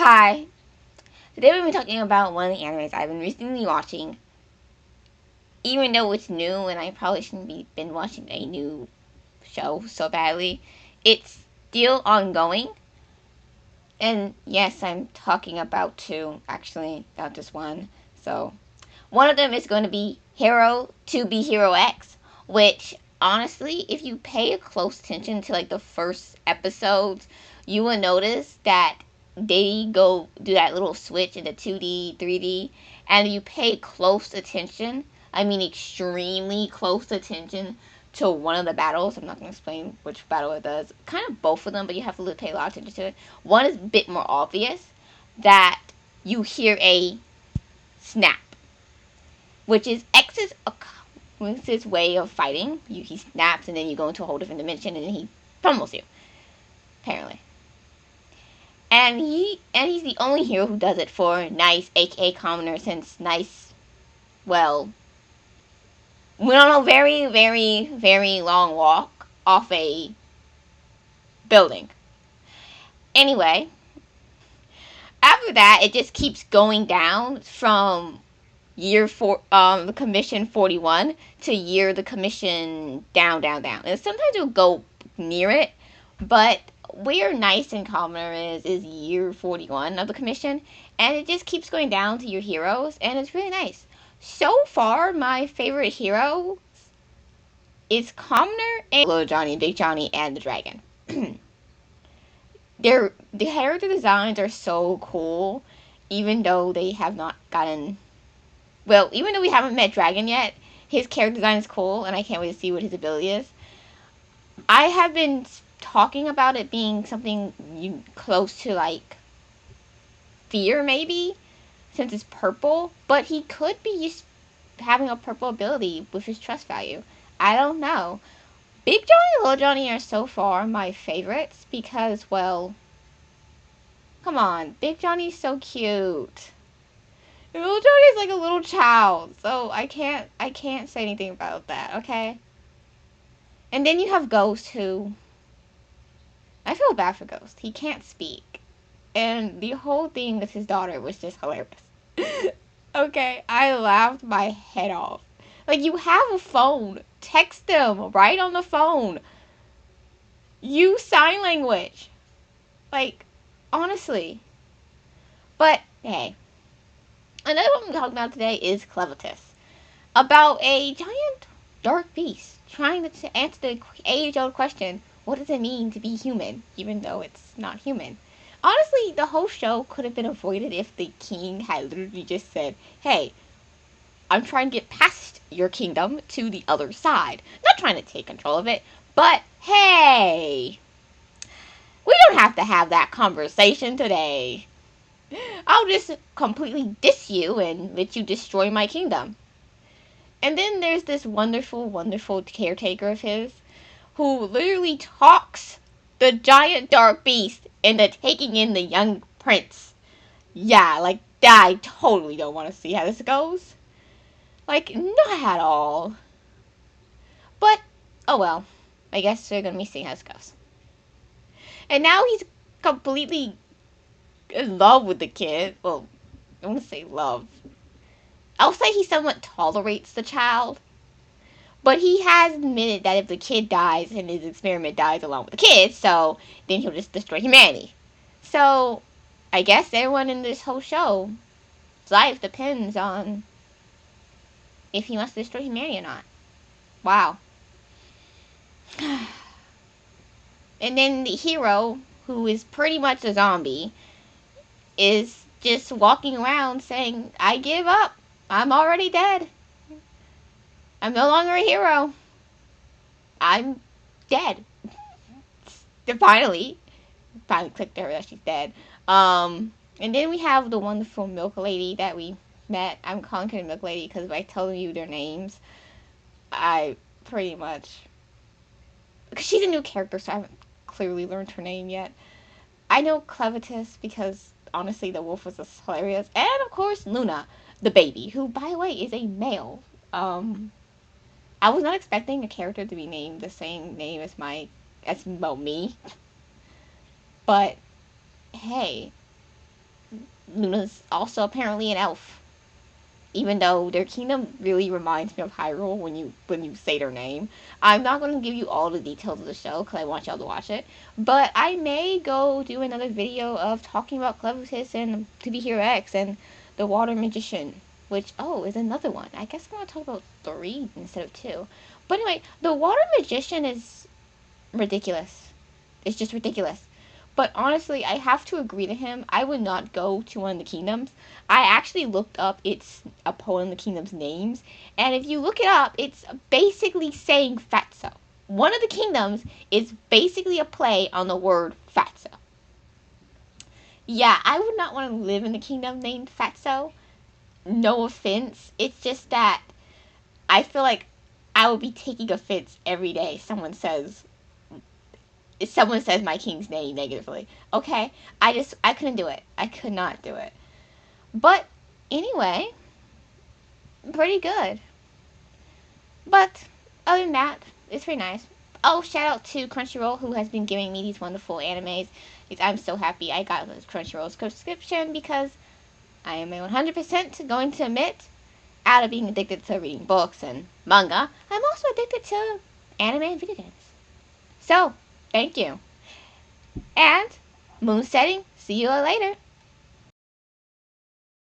Hi. Today we'll be talking about one of the animes I've been recently watching. Even though it's new and I probably shouldn't be been watching a new show so badly, it's still ongoing. And yes, I'm talking about two, actually, not just one. So, one of them is going to be Hero to be Hero X, which honestly, if you pay close attention to like the first episodes, you will notice that they go do that little switch into 2D, 3D, and you pay close attention, I mean extremely close attention to one of the battles. I'm not going to explain which battle it does. Kind of both of them, but you have to pay a lot of attention to it. One is a bit more obvious that you hear a snap, which is X's way of fighting. He snaps and then you go into a whole different dimension and then he pummels you, apparently. And he's the only hero who does it for Nice, aka Commoner, since Nice, well, went on a very, very, very long walk off a building. Anyway, after that, it just keeps going down from the commission 41 to the commission down, down, down. And sometimes you'll go near it, but where Nice and Commoner is year 41 of the commission, and it just keeps going down to your heroes, and it's really nice. So far, my favorite hero is Commoner and Little Johnny, Big Johnny, and the dragon. The character designs are so cool, even though they have not gotten. Well, even though we haven't met Dragon yet, his character design is cool, and I can't wait to see what his ability is. I have been talking about it being something close to, like, Fear, maybe, since it's purple, but he could be just having a purple ability with his trust value. I don't know. Big Johnny and Little Johnny are so far my favorites because, well, come on, Big Johnny's so cute. Little Johnny's like a little child, so I can't say anything about that, okay? And then you have Ghost, who I feel bad for Ghost. He can't speak, and the whole thing with his daughter was just hilarious. Okay, I laughed my head off. Like, you have a phone, text them right on the phone. Use sign language. Like, honestly. But hey, another one we're talking about today is Clevatess, about a giant dark beast trying to answer the age-old question, what does it mean to be human, even though it's not human? Honestly, the whole show could have been avoided if the king had literally just said, hey, I'm trying to get past your kingdom to the other side. Not trying to take control of it, but hey, we don't have to have that conversation today. I'll just completely diss you and let you destroy my kingdom. And then there's this wonderful, wonderful caretaker of his who literally talks the giant dark beast into taking in the young prince. Yeah, like, I totally don't want to see how this goes. Like, not at all. But, oh well. I guess we're gonna be seeing how this goes. And now he's completely in love with the kid. Well, I want to say love. I'll say he somewhat tolerates the child. But he has admitted that if the kid dies and his experiment dies along with the kid, so then he'll just destroy humanity. So, I guess everyone in this whole show's life depends on if he wants to destroy humanity or not. Wow. And then the hero, who is pretty much a zombie, is just walking around saying, I give up. I'm already dead. I'm no longer a hero. I'm dead. Finally clicked to her that she's dead. And then we have the wonderful milk lady that we met. I'm calling her the milk lady because by telling you their names, I pretty much, because she's a new character, so I haven't clearly learned her name yet. I know Clevatess because honestly, the wolf was just hilarious, and of course Luna, the baby, who by the way is a male. I was not expecting a character to be named the same name as me, but hey, Luna's also apparently an elf. Even though their kingdom really reminds me of Hyrule when you say their name. I'm not going to give you all the details of the show because I want y'all to watch it. But I may go do another video of talking about Clevatess and To Be Hero X and the Water Magician, which, is another one. I guess I'm going to talk about 3 instead of 2. But anyway, the Water Magician is ridiculous. It's just ridiculous. But honestly, I have to agree to him. I would not go to one of the kingdoms. I actually looked up its opponent of the kingdom's names, and if you look it up, it's basically saying fatso. One of the kingdoms is basically a play on the word fatso. Yeah, I would not want to live in a kingdom named fatso. No offense. It's just that I feel like I would be taking offense every day someone says my king's name negatively. Okay? I couldn't do it. I could not do it. But anyway, pretty good. But other than that, it's pretty nice. Oh, shout out to Crunchyroll who has been giving me these wonderful animes. I'm so happy I got this Crunchyroll subscription because I am 100% going to admit, out of being addicted to reading books and manga, I'm also addicted to anime and video games. So, thank you. And moon setting. See you later.